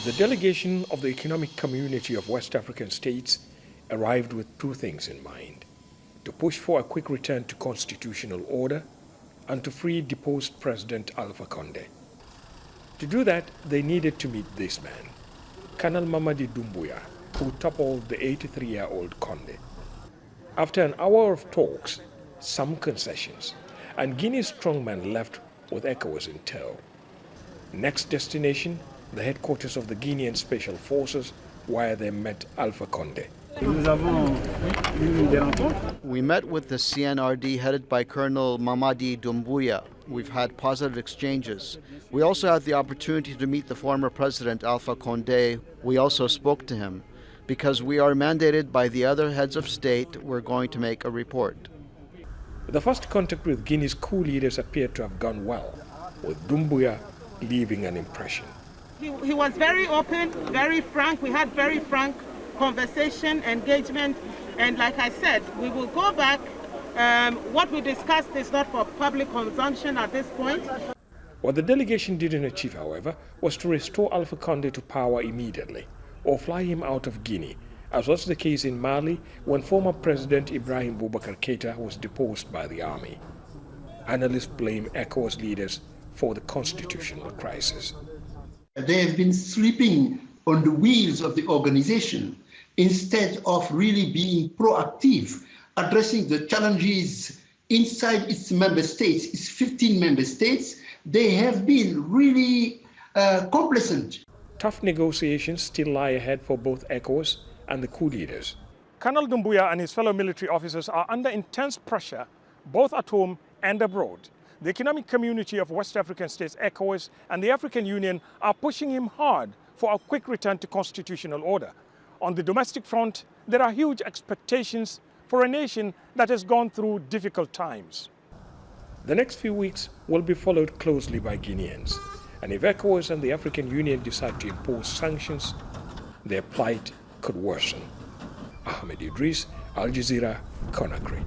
The delegation of the Economic Community of West African States arrived with two things in mind: to push for a quick return to constitutional order and to free deposed President Alpha Conde. To do that, they needed to meet this man, Colonel MamadyDoumbouya, who toppled the 83-year-old Conde. After an hour of talks, some concessions, and Guinea's strongman left with ECOWAS in tow. Next destination, the headquarters of the Guinean Special Forces, where they met Alpha Conde. We met with the CNRD headed by Colonel MamadyDoumbouya. We've had positive exchanges. We also had the opportunity to meet the former President Alpha Conde. We also spoke to him. Because we are mandated by the other heads of state, we're going to make a report. The first contact with Guinea's coup leaders appeared to have gone well, with Doumbouya leaving an impression. He was very open, very frank. We had very frank conversation, engagement, and like I said, we will go back. What we discussed is not for public consumption at this point. What the delegation didn't achieve, however, was to restore Alpha Conde to power immediately, or fly him out of Guinea, as was the case in Mali when former President Ibrahim Boubacar Keïta was deposed by the army. Analysts blame ECOWAS leaders for the constitutional crisis. They have been sleeping on the wheels of the organization instead of really being proactive, addressing the challenges inside its member states, its 15 member states. They have been really complacent. Tough negotiations still lie ahead for both ECOWAS and the coup leaders. Colonel Doumbouya and his fellow military officers are under intense pressure, both at home and abroad. The Economic Community of West African States, ECOWAS, and the African Union are pushing him hard for a quick return to constitutional order. On the domestic front, there are huge expectations for a nation that has gone through difficult times. The next few weeks will be followed closely by Guineans. And if ECOWAS and the African Union decide to impose sanctions, their plight could worsen. Ahmed Idris, Al Jazeera, Conakry.